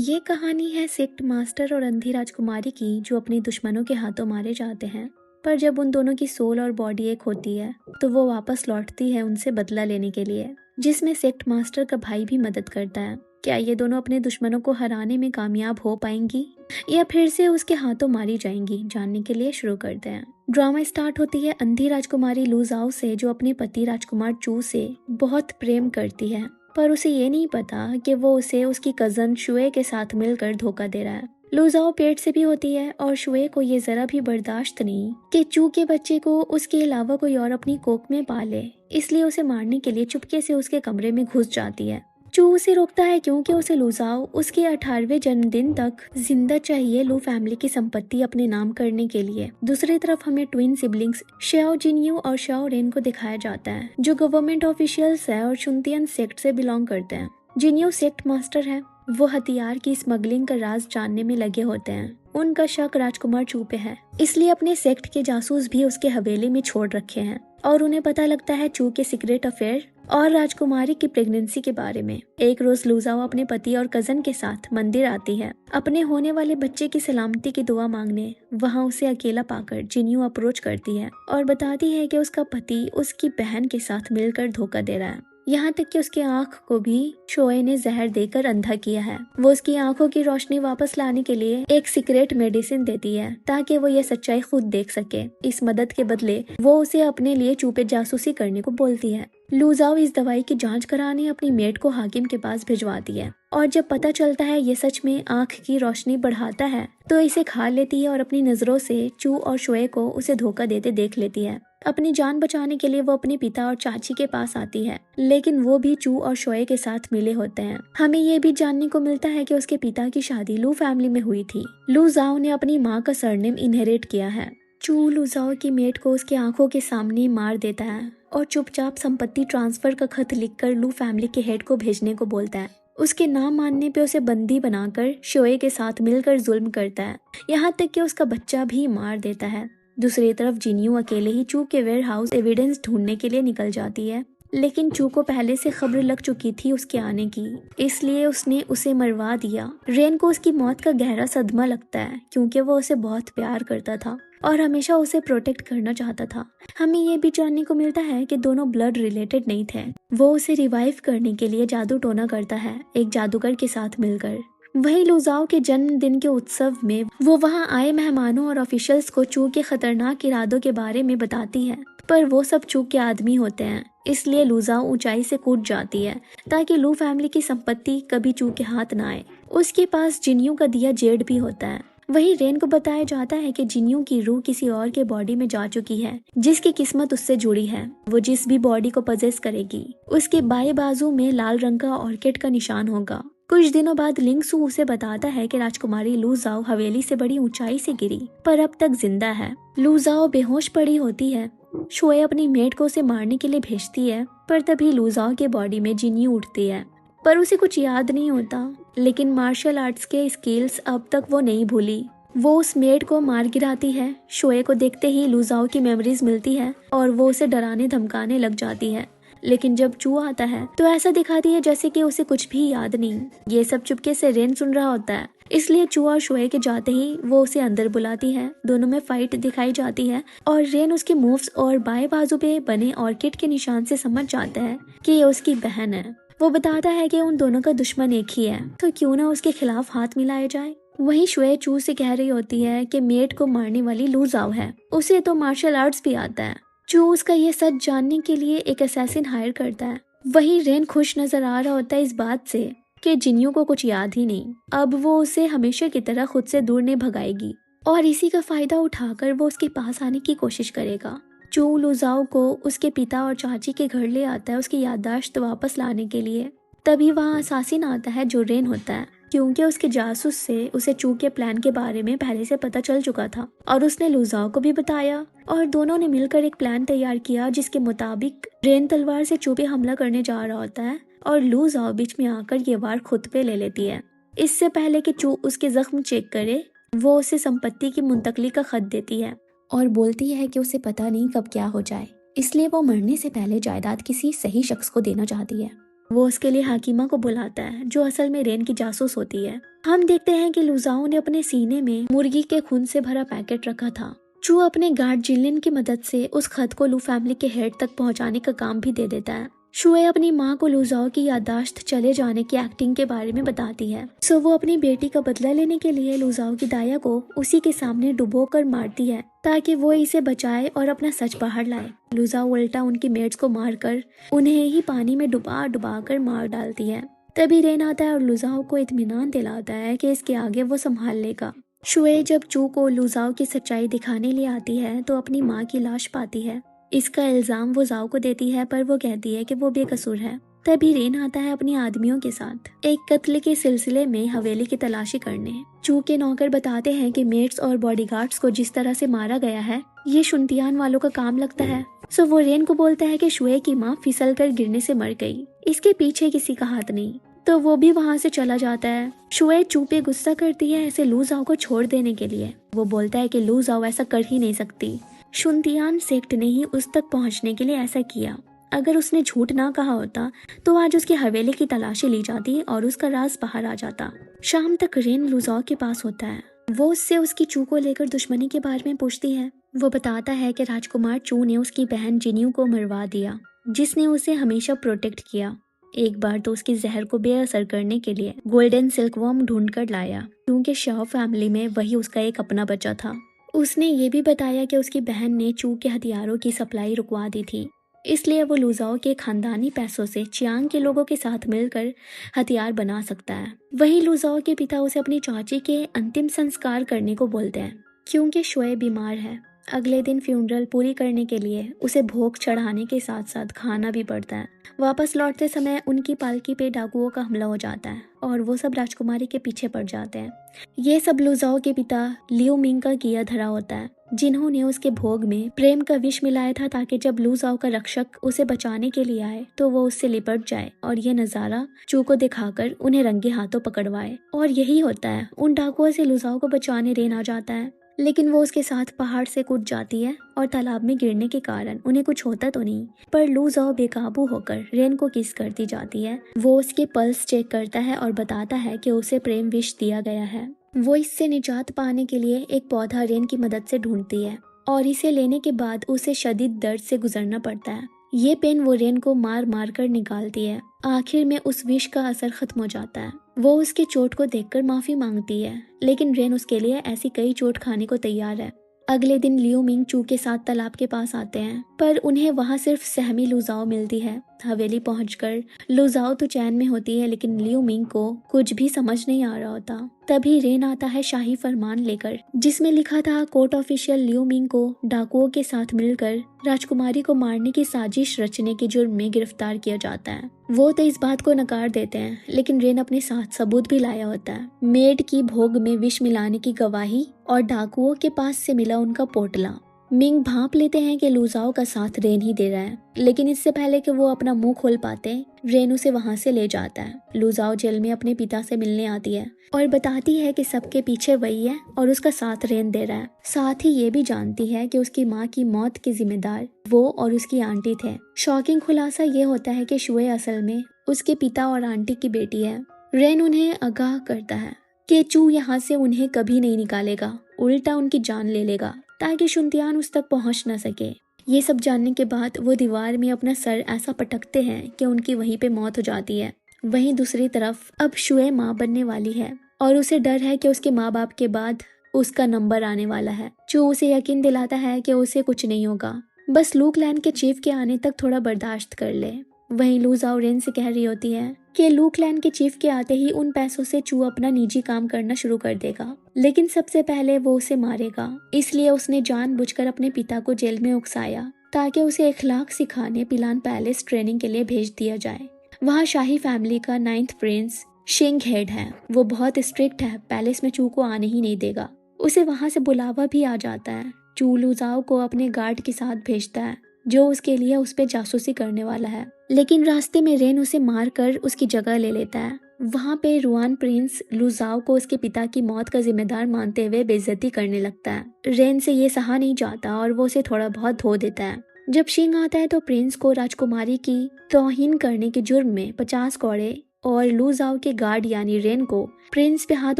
ये कहानी है सेक्ट मास्टर और अंधी राजकुमारी की, जो अपने दुश्मनों के हाथों मारे जाते हैं। पर जब उन दोनों की सोल और बॉडी एक होती है तो वो वापस लौटती है उनसे बदला लेने के लिए, जिसमें सेक्ट मास्टर का भाई भी मदद करता है। क्या ये दोनों अपने दुश्मनों को हराने में कामयाब हो पाएंगी या फिर से उसके हाथों मारी जाएंगी? जानने के लिए शुरू करते हैं। ड्रामा स्टार्ट होती है अंधी राजकुमारी लू जाओ से, जो अपने पति राजकुमार चू से बहुत प्रेम करती है, पर उसे ये नहीं पता कि वो उसे उसकी कजन शुए के साथ मिलकर धोखा दे रहा है। लू जाओ पेट से भी होती है और शुए को ये जरा भी बर्दाश्त नहीं कि चू के बच्चे को उसके अलावा कोई और अपनी कोख में पाले, इसलिए उसे मारने के लिए चुपके से उसके कमरे में घुस जाती है। चू उसे रोकता है क्योंकि उसे लू जाओ उसके 18वें जन्मदिन तक जिंदा चाहिए लू फैमिली की संपत्ति अपने नाम करने के लिए। दूसरी तरफ हमें ट्विन सिबलिंग्स श्याओ जिनयू और श्याओ रेन को दिखाया जाता है, जो गवर्नमेंट ऑफिशियल्स है और शुनतियन सेक्ट से बिलोंग करते हैं। जिनयू सेक्ट मास्टर है, वो हथियार की स्मगलिंग का राज जानने में लगे होते हैं। उनका शक राजकुमार चू पे है, इसलिए अपने सेक्ट के जासूस भी उसके हवेली में छोड़ रखे हैं और उन्हें पता लगता है चू के सीक्रेट अफेयर और राजकुमारी की प्रेगनेंसी के बारे में। एक रोज लू जाओ अपने पति और कजन के साथ मंदिर आती है अपने होने वाले बच्चे की सलामती की दुआ मांगने। वहाँ उसे अकेला पाकर जिन्यू अप्रोच करती है और बताती है कि उसका पति उसकी बहन के साथ मिलकर धोखा दे रहा है, यहाँ तक कि उसकी आंख को भी शोए ने जहर देकर अंधा किया है। वो उसकी आंखों की रोशनी वापस लाने के लिए एक सीक्रेट मेडिसिन देती है ताकि वो ये सच्चाई खुद देख सके। इस मदद के बदले वो उसे अपने लिए चू पे जासूसी करने को बोलती है। लू जाओ इस दवाई की जांच कराने अपनी मेड को हाकिम के पास भिजवाती है और जब पता चलता है ये सच में आंख की रोशनी बढ़ाता है तो इसे खा लेती है और अपनी नजरों से चू और शोए को उसे धोखा देते देख लेती है। अपनी जान बचाने के लिए वो अपने पिता और चाची के पास आती है, लेकिन वो भी चू और शोए के साथ मिले होते हैं। हमें ये भी जानने को मिलता है कि उसके पिता की शादी लू फैमिली में हुई थी। लू जाओ ने अपनी माँ का सरनेम इनहेरिट किया है। चू लू जाओ की मेट को उसकी आंखों के सामने मार देता है और चुपचाप संपत्ति ट्रांसफर का खत लिखकर लू फैमिली के हेड को भेजने को बोलता है। उसके ना मानने पे उसे बंदी बनाकर शोए के साथ मिलकर जुल्म करता है, यहाँ तक कि उसका बच्चा भी मार देता है। दूसरी तरफ जिन्यू अकेले ही चू के वेयर हाउस एविडेंस ढूंढने के लिए निकल जाती है, लेकिन चू को पहले से खबर लग चुकी थी उसके आने की, इसलिए उसने उसे मरवा दिया। रेन को उसकी मौत का गहरा सदमा लगता है क्योंकि वो उसे बहुत प्यार करता था और हमेशा उसे प्रोटेक्ट करना चाहता था। हमें ये भी जानने को मिलता है कि दोनों ब्लड रिलेटेड नहीं थे। वो उसे रिवाइव करने के लिए जादू टोना करता है एक जादूगर के साथ मिलकर। वहीं लू जाओ के जन्मदिन के उत्सव में वो वहां आए मेहमानों और ऑफिशियल्स को चू के खतरनाक इरादों के बारे में बताती है, पर वो सब चू के आदमी होते हैं, इसलिए लू जाओ ऊंचाई से कूद जाती है ताकि लू फैमिली की संपत्ति कभी चू के हाथ ना आए। उसके पास जिन्यू का दिया जेड भी होता है। वहीं रेन को बताया जाता है कि जिन्यू की रूह किसी और के बॉडी में जा चुकी है, जिसकी किस्मत उससे जुड़ी है। वो जिस भी बॉडी को पजेस करेगी उसके बाएं बाजू में लाल रंग का ऑर्किड का निशान होगा। कुछ दिनों बाद लिंगसू उसे बताता है कि राजकुमारी लू जाओ हवेली से बड़ी ऊंचाई से गिरी पर अब तक जिंदा है। लू जाओ बेहोश पड़ी होती है। शोए अपनी मेट को उसे मारने के लिए भेजती है, पर तभी लू जाओ के बॉडी में जिन्यू उठती है, पर उसे कुछ याद नहीं होता। लेकिन मार्शल आर्ट्स के स्किल्स अब तक वो नहीं भूली। वो उस मेड को मार गिराती है। शोए को देखते ही लू जाओ की मेमोरीज मिलती है और वो उसे डराने धमकाने लग जाती है, लेकिन जब चू आता है तो ऐसा दिखाती है जैसे कि उसे कुछ भी याद नहीं। ये सब चुपके से रेन सुन रहा होता है, इसलिए चू और शोए के जाते ही वो उसे अंदर बुलाती है। दोनों में फाइट दिखाई जाती है और रेन उसके मूव्स और बाएं बाजू पे बने ऑर्किड के निशान से समझ जाता है कि ये उसकी बहन है। वो बताता है कि उन दोनों का दुश्मन एक ही है, तो क्यों ना उसके खिलाफ हाथ मिलाया जाए। वहीं शुए चू से कह रही होती है कि मेट को मारने वाली लू जाओ है, उसे तो मार्शल आर्ट्स भी आता है। चू उसका ये सच जानने के लिए एक असैसिन हायर करता है। वहीं रेन खुश नजर आ रहा होता है इस बात से कि जिन्यू को कुछ याद ही नहीं। अब वो उसे हमेशा की तरह खुद से दूर नहीं भगाएगी और इसी का फायदा उठाकर वो उसके पास आने की कोशिश करेगा। चू लू जाओ को उसके पिता और चाची के घर ले आता है उसकी याददाश्त वापस लाने के लिए। तभी वहाँ असासिन आता है जो रेन होता है, क्योंकि उसके जासूस से उसे चू के प्लान के बारे में पहले से पता चल चुका था और उसने लू जाओ को भी बताया और दोनों ने मिलकर एक प्लान तैयार किया जिसके मुताबिक रेन तलवार से चू पे हमला करने जा रहा होता है और लू जाओ बीच में आकर ये वार खुद पे ले लेती है। इससे पहले कि चू उसके जख्म चेक करे, वो उसे संपत्ति की मुंतकली का खत देती है और बोलती है कि उसे पता नहीं कब क्या हो जाए, इसलिए वो मरने से पहले जायदाद किसी सही शख्स को देना चाहती है। वो उसके लिए हाकिमा को बुलाता है, जो असल में रेन की जासूस होती है। हम देखते हैं कि लुजाओ ने अपने सीने में मुर्गी के खून से भरा पैकेट रखा था। चू अपने गार्ड जिनलिन की मदद से उस खत को लू फैमिली के हेड तक पहुंचाने का काम भी दे देता है। शुए अपनी माँ को लुजाओ की याददाश्त चले जाने की एक्टिंग के बारे में बताती है। सो वो अपनी बेटी का बदला लेने के लिए लुजाओ की दाया को उसी के सामने डुबो कर मारती है, ताकि वो इसे बचाए और अपना सच बाहर लाए। लुजाओ उल्टा उनकी मेट्स को मारकर उन्हें ही पानी में डुबा डुबा कर मार डालती है। तभी रेन आता है और लुजाओ को इत्मीनान दिलाता है कि इसके आगे वो संभाल लेगा। शुए जब चू को लुजाओ की सच्चाई दिखाने लिए आती है तो अपनी माँ की लाश पाती है। इसका इल्जाम वो जाओ को देती है, पर वो कहती है कि वो बेकसूर है। तभी रेन आता है अपने आदमियों के साथ एक कत्ल के सिलसिले में हवेली की तलाशी करने। चू के नौकर बताते हैं कि मेट्स और बॉडीगार्ड्स को जिस तरह से मारा गया है ये शुनतियान वालों का काम लगता है। सो वो रेन को बोलता है कि शुए की माँ फिसल कर गिरने से मर गई, इसके पीछे किसी का हाथ नहीं। तो वो भी वहाँ से चला जाता है। शुए चू पे गुस्सा करती है ऐसे लू जाओ को छोड़ देने के लिए। वो बोलता है कि लू जाओ ऐसा कर ही नहीं सकती, शुनतियान सेक्ट ने ही उस तक पहुंचने के लिए ऐसा किया। अगर उसने झूठ ना कहा होता तो आज उसकी हवेली की तलाशी ली जाती और उसका राज बाहर आ जाता। शाम तक रेन लुजाओ के पास होता है। वो उससे उसकी चू को लेकर दुश्मनी के बारे में पूछती है। वो बताता है कि राजकुमार चू ने उसकी बहन जिन्यू को मरवा दिया, जिसने उसे हमेशा प्रोटेक्ट किया। एक बार तो उसकी जहर को बेअसर करने के लिए गोल्डन सिल्कवर्म ढूंढ कर लाया, क्योंकि शाह फैमिली में वही उसका एक अपना बच्चा था। उसने ये भी बताया कि उसकी बहन ने चू के हथियारों की सप्लाई रुकवा दी थी, इसलिए वो लुजाओ के खानदानी पैसों से चियांग के लोगों के साथ मिलकर हथियार बना सकता है। वहीं लुजाओ के पिता उसे अपनी चाची के अंतिम संस्कार करने को बोलते हैं, क्योंकि शुए बीमार है। अगले दिन फ्यूनरल पूरी करने के लिए उसे भोग चढ़ाने के साथ साथ खाना भी पड़ता है। वापस लौटते समय उनकी पालकी पे डाकुओं का हमला हो जाता है और वो सब राजकुमारी के पीछे पड़ जाते हैं। ये सब लुजाओ के पिता लियो मिंग का किया धरा होता है, जिन्होंने उसके भोग में प्रेम का विष मिलाया था, ताकि जब लुजाओ का रक्षक उसे बचाने के लिए आए तो वो उससे लिपट जाए और ये नजारा चू को दिखाकर उन्हें रंगे हाथों पकड़वाए। और यही होता है, उन डाकुओं से लुजाओ को बचाने रेन आ जाता है, लेकिन वो उसके साथ पहाड़ से कूद जाती है और तालाब में गिरने के कारण उन्हें कुछ होता तो नहीं, पर लुजाओ बेकाबू होकर रेन को किस करती जाती है। वो उसके पल्स चेक करता है और बताता है कि उसे प्रेम विष दिया गया है। वो इससे निजात पाने के लिए एक पौधा रेन की मदद से ढूंढती है और इसे लेने के बाद उसे शदीद दर्द से गुजरना पड़ता है। ये पेन वो रेन को मार मार कर निकालती है। आखिर में उस विष का असर खत्म हो जाता है। वो उसकी चोट को देखकर माफी मांगती है, लेकिन रेन उसके लिए ऐसी कई चोट खाने को तैयार है। अगले दिन लियो मिंग चू के साथ तालाब के पास आते हैं, पर उन्हें वहां सिर्फ सहमी लुजाओ मिलती है। हवेली पहुंचकर लुजाओ तो चैन में होती है, लेकिन लियो मिंग को कुछ भी समझ नहीं आ रहा होता। तभी रेन आता है शाही फरमान लेकर, जिसमें लिखा था कोर्ट ऑफिशियल लियो मिंग को डाकुओं के साथ मिलकर राजकुमारी को मारने की साजिश रचने के जुर्म में गिरफ्तार किया जाता है। वो तो इस बात को नकार देते हैं, लेकिन रेन अपने साथ सबूत भी लाया होता है, मेड की भोग में विष मिलाने की गवाही और डाकुओं के पास से मिला उनका पोटला। मिंग भांप लेते हैं कि लुजाओ का साथ रेन ही दे रहा है, लेकिन इससे पहले कि वो अपना मुंह खोल पाते रेन उसे वहां से ले जाता है। लुजाओ जेल में अपने पिता से मिलने आती है और बताती है कि सबके पीछे वही है और उसका साथ रेन दे रहा है। साथ ही ये भी जानती है कि उसकी माँ की मौत के जिम्मेदार वो और उसकी आंटी थे। शॉकिंग खुलासा ये होता है कि शुए असल में उसके पिता और आंटी की बेटी है। रेन उन्हें आगाह करता है कि चू यहाँ से उन्हें कभी नहीं निकालेगा, उल्टा उनकी जान ले लेगा, ताकि शुनतियान उस तक पहुंच न सके। ये सब जानने के बाद वो दीवार में अपना सर ऐसा पटकते हैं कि उनकी वहीं पे मौत हो जाती है। वहीं दूसरी तरफ अब शुए माँ बनने वाली है और उसे डर है कि उसके माँ बाप के बाद उसका नंबर आने वाला है। चू उसे यकीन दिलाता है कि उसे कुछ नहीं होगा, बस लू क्लैन के चीफ के आने तक थोड़ा बर्दाश्त कर ले। वहीं लुजाओ रेन से कह रही होती है कि लू क्लैन के चीफ के आते ही उन पैसों से चू अपना निजी काम करना शुरू कर देगा, लेकिन सबसे पहले वो उसे मारेगा। इसलिए उसने जानबूझकर अपने पिता को जेल में उकसाया, ताकि उसे इखलाक सिखाने पिलान पैलेस ट्रेनिंग के लिए भेज दिया जाए। वहाँ शाही फैमिली का 9th प्रिंस शिंग हेड है। वो बहुत स्ट्रिक्ट है, पैलेस में चू को आने ही नहीं देगा। उसे वहाँ से बुलावा भी आ जाता है। चू लुजाओ को अपने गार्ड के साथ भेजता है, जो उसके लिए उस पे जासूसी करने वाला है, लेकिन रास्ते में रेन उसे मारकर उसकी जगह ले लेता है। वहाँ पे रुआन प्रिंस लुजाओ को उसके पिता की मौत का जिम्मेदार मानते हुए बेइज्जती करने लगता है। रेन से ये सहा नहीं जाता और वो उसे थोड़ा बहुत धो देता है। जब शिंग आता है तो प्रिंस को राजकुमारी की तौहीन करने के जुर्म में 50 कौड़े और लू जाओ के गार्ड यानी रेन को प्रिंस पे हाथ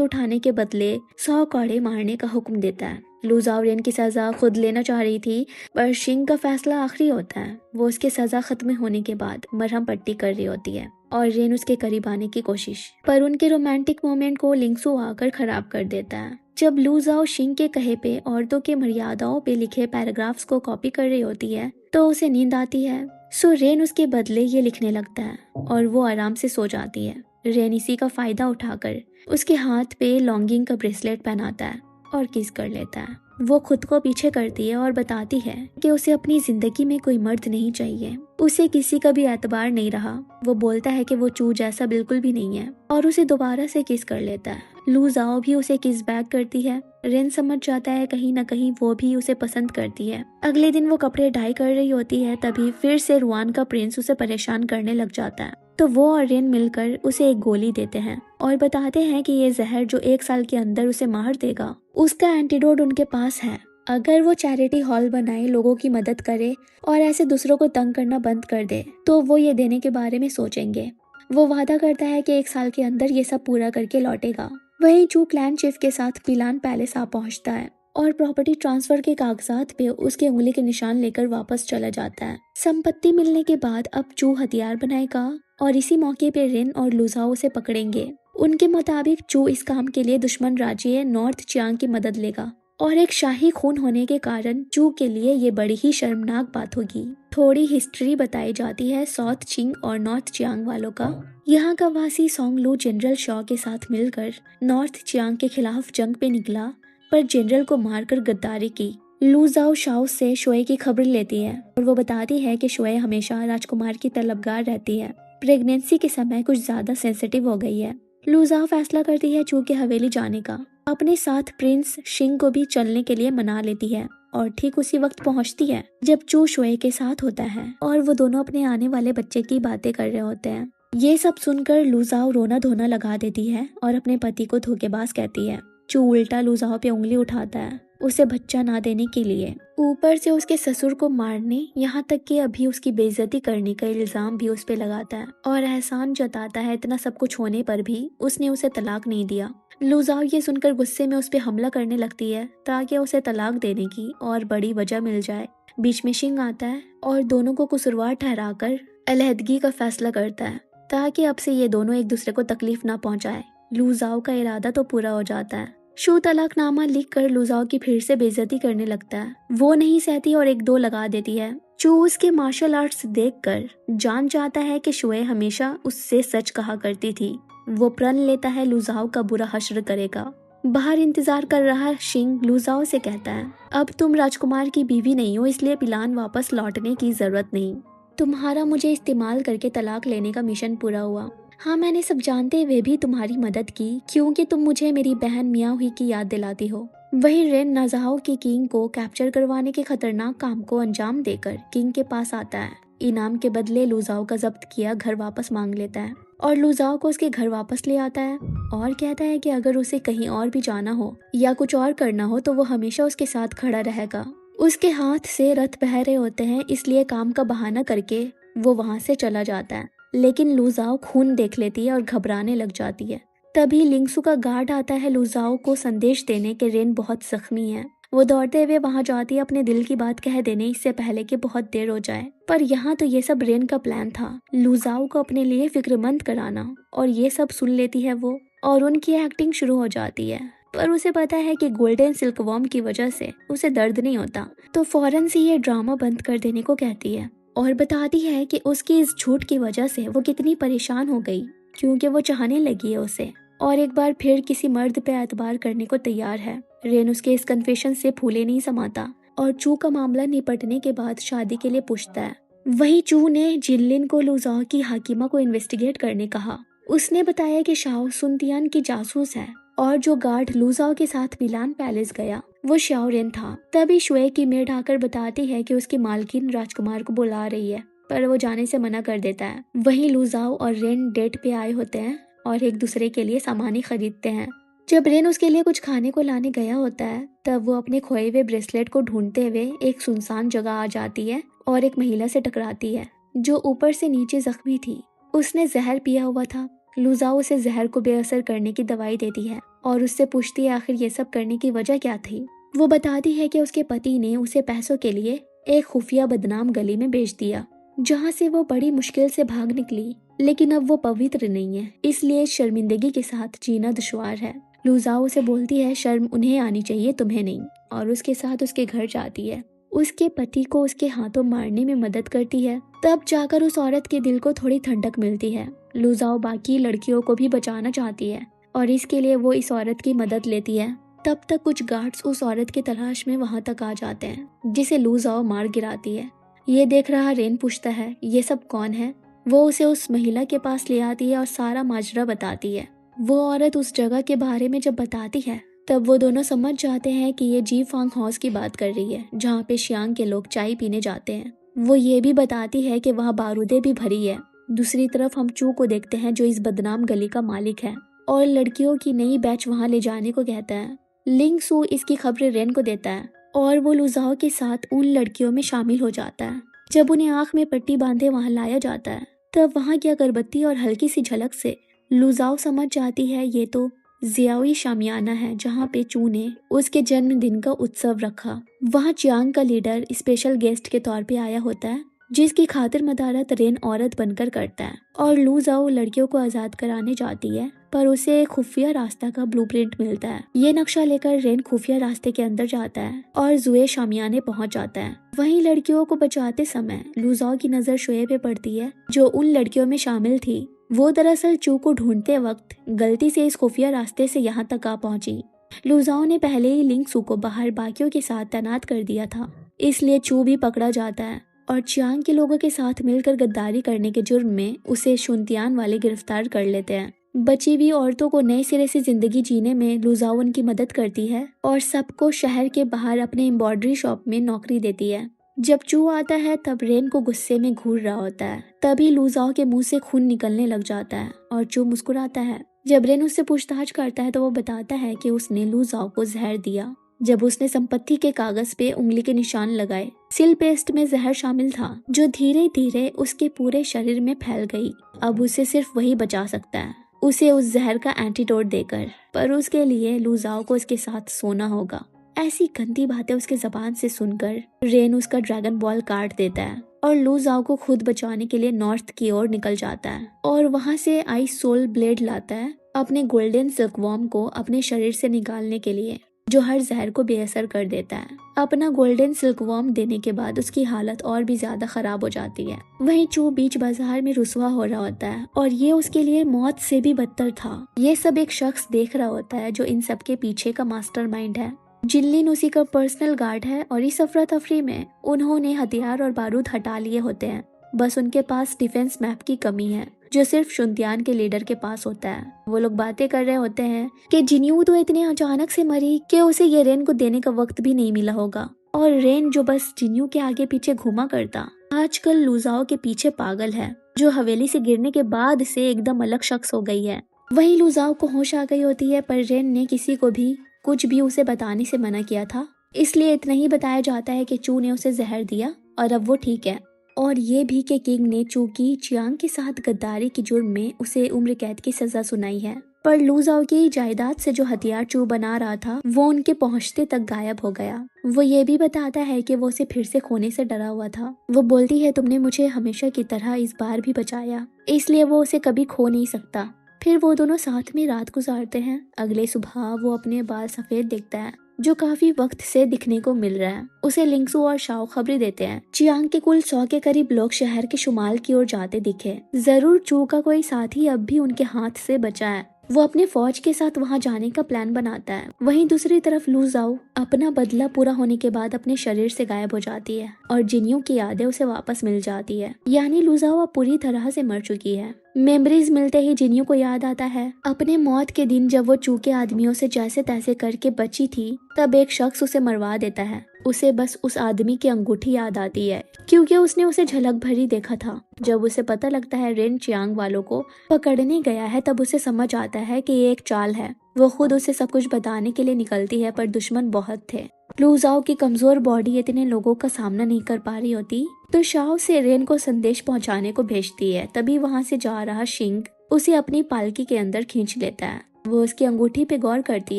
उठाने के बदले 100 कौड़े मारने का हुक्म देता है। लू जाओ रेन की सजा खुद लेना चाह रही थी, पर शिंग का फैसला आखिरी होता है। वो उसके सजा खत्म होने के बाद मरहम पट्टी कर रही होती है और रेन उसके करीब आने की कोशिश, पर उनके रोमांटिक मोमेंट को लिंक्सू आकर खराब कर देता है। जब लू जाओ शिंग के कहे पे औरतों के मर्यादाओं पे लिखे पैराग्राफ्स को कॉपी कर रही होती है तो उसे नींद आती है। सो रेन उसके बदले ये लिखने लगता है और वो आराम से सो जाती है। रेन इसी का फायदा उठाकर उसके हाथ पे लॉन्गिंग का ब्रेसलेट पहनाता है और किस कर लेता है। वो खुद को पीछे करती है और बताती है कि उसे अपनी जिंदगी में कोई मर्द नहीं चाहिए, उसे किसी का भी एतबार नहीं रहा। वो बोलता है कि वो चू जैसा बिल्कुल भी नहीं है और उसे दोबारा से किस कर लेता है। लू जाओ भी उसे किस बैक करती है। रेन समझ जाता है कहीं न कहीं वो भी उसे पसंद करती है। अगले दिन वो कपड़े डाई कर रही होती है, तभी फिर से रुआन का प्रिंस उसे परेशान करने लग जाता है। तो वो और रेन मिलकर उसे एक गोली देते हैं और बताते हैं कि ये जहर जो 1 साल के अंदर उसे मार देगा, उसका एंटीडोट उनके पास है। अगर वो चैरिटी हॉल बनाए, लोगों की मदद करे और ऐसे दूसरों को तंग करना बंद कर दे तो वो ये देने के बारे में सोचेंगे। वो वादा करता है कि 1 साल के अंदर ये सब पूरा करके लौटेगा। वहीं चू क्लैन चीफ के साथ पिलान पैलेस आ पहुंचता है और प्रॉपर्टी ट्रांसफर के कागजात पे उसके उंगली के निशान लेकर वापस चला जाता है। संपत्ति मिलने के बाद अब चू हथियार बनाएगा और इसी मौके पे रेन और लुजाओ से पकड़ेंगे। उनके मुताबिक चू इस काम के लिए दुश्मन राज्य नॉर्थ चियांग की मदद लेगा और एक शाही खून होने के कारण चू के लिए ये बड़ी ही शर्मनाक बात होगी। थोड़ी हिस्ट्री बताई जाती है साउथ चिंग और नॉर्थ चियांग वालों का। यहाँ का वासी सोंगलू जनरल शॉ के साथ मिलकर नॉर्थ चियांग के खिलाफ जंग पे निकला, पर जनरल को मारकर गद्दारी की। लू जाओ शाओ से शोए की खबर लेती है और वो बताती है कि शोए हमेशा राजकुमार की तलबगार रहती है। प्रेगनेंसी के समय कुछ ज्यादा सेंसिटिव हो गई है। लू जाओ फैसला करती है चू के हवेली जाने का। अपने साथ प्रिंस शिंग को भी चलने के लिए मना लेती है और ठीक उसी वक्त पहुंचती है जब चू शोए के साथ होता है और वो दोनों अपने आने वाले बच्चे की बातें कर रहे होते हैं। ये सब सुनकर लू जाओ रोना धोना लगा देती है और अपने पति को धोखेबाज कहती है। चू उल्टा लू जाओ पे उंगली उठाता है उसे बच्चा ना देने के लिए। ऊपर से उसके ससुर को मारने, यहाँ तक कि अभी उसकी बेइज्जती करने का इल्जाम भी उस पे लगाता है और एहसान जताता है इतना सब कुछ होने पर भी उसने उसे तलाक नहीं दिया। लू जाओ ये सुनकर गुस्से में उस पे हमला करने लगती है ताकि उसे तलाक देने की और बड़ी वजह मिल जाए। बीच में शिंग आता है और दोनों को कसूरवार ठहराकर अलहदगी का फैसला करता है ताकि अब से ये दोनों एक दूसरे को तकलीफ ना पहुंचाए। लू जाओ का इरादा तो पूरा हो जाता है। शू तलाकनामा लिख कर लू जाओ की फिर से बेइज्जती करने लगता है। वो नहीं सहती और 1-2 लगा देती है। चू उसके मार्शल आर्ट्स देखकर जान जाता है कि शुए हमेशा उससे सच कहा करती थी। वो प्रण लेता है लू जाओ का बुरा हश्र करेगा। बाहर इंतजार कर रहा शिंग लू जाओ से कहता है, अब तुम राजकुमार की बीवी नहीं हो, इसलिए पिलान वापस लौटने की जरूरत नहीं। तुम्हारा मुझे इस्तेमाल करके तलाक लेने का मिशन पूरा हुआ। हाँ, मैंने सब जानते हुए भी तुम्हारी मदद की क्योंकि तुम मुझे मेरी बहन मियाँ हुई की याद दिलाती हो। वही रेन नाजाओ की किंग को कैप्चर करवाने के खतरनाक काम को अंजाम देकर किंग के पास आता है। इनाम के बदले लुजाओ का जब्त किया घर वापस मांग लेता है और लुजाओ को उसके घर वापस ले आता है और कहता है कि अगर उसे कहीं और भी जाना हो या कुछ और करना हो तो वो हमेशा उसके साथ खड़ा रहेगा। उसके हाथ से रथ बह रहे होते हैं, इसलिए काम का बहाना करके वो वहाँ से चला जाता है। लेकिन लुजाओ खून देख लेती है और घबराने लग जाती है। तभी लिंगसू का गार्ड आता है लुजाओ को संदेश देने के रेन बहुत जख्मी है। वो दौड़ते हुए वहां जाती है अपने दिल की बात कह देने, इससे पहले कि बहुत देर हो जाए। पर यहाँ तो ये सब रेन का प्लान था, लुजाओ को अपने लिए फिक्रमंद कराना, और ये सब सुन लेती है वो और उनकी एक्टिंग शुरू हो जाती है। पर उसे पता है कि गोल्डन सिल्कवॉर्म की वजह से उसे दर्द नहीं होता, तो फौरन से ये ड्रामा बंद कर देने को कहती है और बताती है कि उसकी इस झूठ की वजह से वो कितनी परेशान हो गई क्योंकि वो चाहने लगी है उसे और एक बार फिर किसी मर्द पे एतबार करने को तैयार है। रेन उसके इस कन्फेशन से फूले नहीं समाता और चू का मामला निपटने के बाद शादी के लिए पूछता है। वहीं चू ने जिनलिन को लुजाओ की हाकिमा को इन्वेस्टिगेट करने कहा। उसने बताया कि शाओ सुनतियान की जासूस है और जो गार्ड लुजाओ के साथ मिलान पैलेस गया वो शाओ रेन था। तभी शुए की मेड आकर बताती है कि उसकी मालकिन राजकुमार को बुला रही है, पर वो जाने से मना कर देता है। वहीं लुजाओ और रेन डेट पे आए होते हैं और एक दूसरे के लिए सामान खरीदते हैं। जब रेन उसके लिए कुछ खाने को लाने गया होता है तब वो अपने खोए हुए ब्रेसलेट को ढूंढते हुए एक सुनसान जगह आ जाती है और एक महिला से टकराती है जो ऊपर से नीचे जख्मी थी। उसने जहर पिया हुआ था। लुजाओ उसे जहर को बेअसर करने की दवाई देती है और उससे पूछती है आखिर ये सब करने की वजह क्या थी। वो बताती है कि उसके पति ने उसे पैसों के लिए एक खुफिया बदनाम गली में बेच दिया, जहाँ से वो बड़ी मुश्किल से भाग निकली, लेकिन अब वो पवित्र नहीं है, इसलिए शर्मिंदगी के साथ जीना दुश्वार है। लुजाओ उसे बोलती है शर्म उन्हें आनी चाहिए, तुम्हें नहीं, और उसके साथ उसके घर जाती है। उसके पति को उसके हाथों मारने में मदद करती है। तब जाकर उस औरत के दिल को थोड़ी ठंडक मिलती है। लुजाओ बाकी लड़कियों को भी बचाना चाहती है और इसके लिए वो इस औरत की मदद लेती है। तब तक कुछ गार्ड्स उस औरत की तलाश में वहां तक आ जाते हैं जिसे लुजाओ मार गिराती है। ये देख रहा रेन पूछता है ये सब कौन है। वो उसे उस महिला के पास ले आती है और सारा माजरा बताती है। वो औरत उस जगह के बारे में जब बताती है तब वो दोनों समझ जाते हैं कि ये जी फांग हाउस की बात कर रही है, जहाँ पे शियांग के लोग चाय पीने जाते हैं। वो ये भी बताती है कि वहाँ बारूदे भी भरी है। दूसरी तरफ हम चू को देखते हैं जो इस बदनाम गली का मालिक है और लड़कियों की नई बैच वहाँ ले जाने को कहता है। लिंग सू इसकी खबर रेन को देता है और वो लुजाओ के साथ उन लड़कियों में शामिल हो जाता है। जब उन्हें आंख में पट्टी बांधे वहाँ लाया जाता है तब वहाँ की अगरबत्ती और हल्की सी झलक से लुजाओ समझ जाती है ये तो जियाओई शामियाना है जहाँ पे चू ने उसके जन्मदिन का उत्सव रखा। वहाँ चियांग का लीडर स्पेशल गेस्ट के तौर पे आया होता है जिसकी खातिर मदारत रेन औरत बनकर करता है और लुजाओ लड़कियों को आजाद कराने जाती है, पर उसे एक खुफिया रास्ता का ब्लूप्रिंट मिलता है। ये नक्शा लेकर रेन खुफिया रास्ते के अंदर जाता है और जुए शामियाने पहुंच जाता है। वहीं लड़कियों को बचाते समय लुजाओ की नजर शुए पे पड़ती है जो उन लड़कियों में शामिल थी। वो दरअसल चू को ढूंढते वक्त गलती से इस खुफिया रास्ते से यहाँ तक आ पहुंची। लुजाओ ने पहले ही लिंग सू को बाहर बाकियों के साथ तैनात कर दिया था, इसलिए चू भी पकड़ा जाता है और चियांग के लोगों के साथ मिलकर गद्दारी करने के जुर्म में उसे शुनतियान वाले गिरफ्तार कर लेते हैं। बची हुई औरतों को नए सिरे से जिंदगी जीने में लुजाओ उनकी मदद करती है और सबको शहर के बाहर अपने एम्ब्रॉयडरी शॉप में नौकरी देती है। जब चू आता है तब रेन को गुस्से में घूर रहा होता है। तभी लुजाओ के मुंह से खून निकलने लग जाता है और चू मुस्कुराता है। जब रेन उससे पूछताछ करता है तो वो बताता है कि उसने लुजाओ को जहर दिया जब उसने संपत्ति के कागज पे उंगली के निशान लगाए। सिल पेस्ट में जहर शामिल था जो धीरे धीरे उसके पूरे शरीर में फैल गई। अब उसे सिर्फ वही बचा सकता है, उसे उस जहर का एंटीडोट देकर, पर उसके लिए लुजाओ को उसके साथ सोना होगा। ऐसी गंदी बातें उसके जबान से सुनकर रेन उसका ड्रैगन बॉल काट देता है और लुजाओ को खुद बचाने के लिए नॉर्थ की ओर निकल जाता है और वहां से आइस सोल ब्लेड लाता है अपने गोल्डन सिल्कवॉर्म को अपने शरीर से निकालने के लिए, जो हर जहर को बेअसर कर देता है। अपना गोल्डन सिल्कवॉर्म देने के बाद उसकी हालत और भी ज्यादा खराब हो जाती है। वहीं चू बीच बाजार में रुसवा हो रहा होता है और ये उसके लिए मौत से भी बदतर था। ये सब एक शख्स देख रहा होता है जो इन सब के पीछे का मास्टरमाइंड है। जिनलिन उसी का पर्सनल गार्ड है और इस अफरा तफरी में उन्होंने हथियार और बारूद हटा लिए होते हैं। बस उनके पास डिफेंस मैप की कमी है जो सिर्फ शुनतियान के लीडर के पास होता है। वो लोग बातें कर रहे होते हैं कि जिन्यू तो इतने अचानक से मरी कि उसे ये रेन को देने का वक्त भी नहीं मिला होगा, और रेन जो बस जिन्यू के आगे पीछे घूमा करता आजकल लुजाओ के पीछे पागल है, जो हवेली से गिरने के बाद से एकदम अलग शख्स हो गई है। वहीं लुजाओ को होश आ गई होती है, पर रेन ने किसी को भी कुछ भी उसे बताने से मना किया था, इसलिए इतना ही बताया जाता है कि चू ने उसे जहर दिया और अब वो ठीक है, और ये भी कि किंग ने चू की चियांग के साथ गद्दारी के जुर्म में उसे उम्र कैद की सजा सुनाई है। पर लुजाओ की जायदाद से जो हथियार चू बना रहा था वो उनके पहुंचते तक गायब हो गया। वो ये भी बताता है कि वो उसे फिर से खोने से डरा हुआ था। वो बोलती है तुमने मुझे हमेशा की तरह इस बार भी बचाया, इसलिए वो उसे कभी खो नहीं सकता। फिर वो दोनों साथ में रात गुजारते हैं। अगले सुबह वो अपने बाल सफेद देखता है जो काफी वक्त से दिखने को मिल रहा है। उसे लिंगसू और शाओ खबरें देते हैं। चियांग के कुल 100 के करीब लोग शहर के शुमाल की ओर जाते दिखे। जरूर चू का कोई साथी अब भी उनके हाथ से बचा है। वो अपने फौज के साथ वहां जाने का प्लान बनाता है। वहीं दूसरी तरफ लुजाओ अपना बदला पूरा होने के बाद अपने शरीर से गायब हो जाती है और जिन्यू की यादें उसे वापस मिल जाती है। यानी लुजाओ अब पूरी तरह से मर चुकी है। मेमोरीज मिलते ही जिन्यू को याद आता है अपने मौत के दिन जब वो चू के आदमियों से जैसे तैसे करके बची थी, तब एक शख्स उसे मरवा देता है। उसे बस उस आदमी की अंगूठी याद आती है क्योंकि उसने उसे झलक भरी देखा था। जब उसे पता लगता है रेन चियांग वालों को पकड़ने गया है तब उसे समझ आता है कि ये एक चाल है। वो खुद उसे सब कुछ बताने के लिए निकलती है, पर दुश्मन बहुत थे। लू जाओ की कमजोर बॉडी इतने लोगों का सामना नहीं कर पा रही होती, तो शाओ से रेन को संदेश पहुंचाने को भेजती है। तभी वहां से जा रहा शिंग उसे अपनी पालकी के अंदर खींच लेता है। वो उसकी अंगूठी पे गौर करती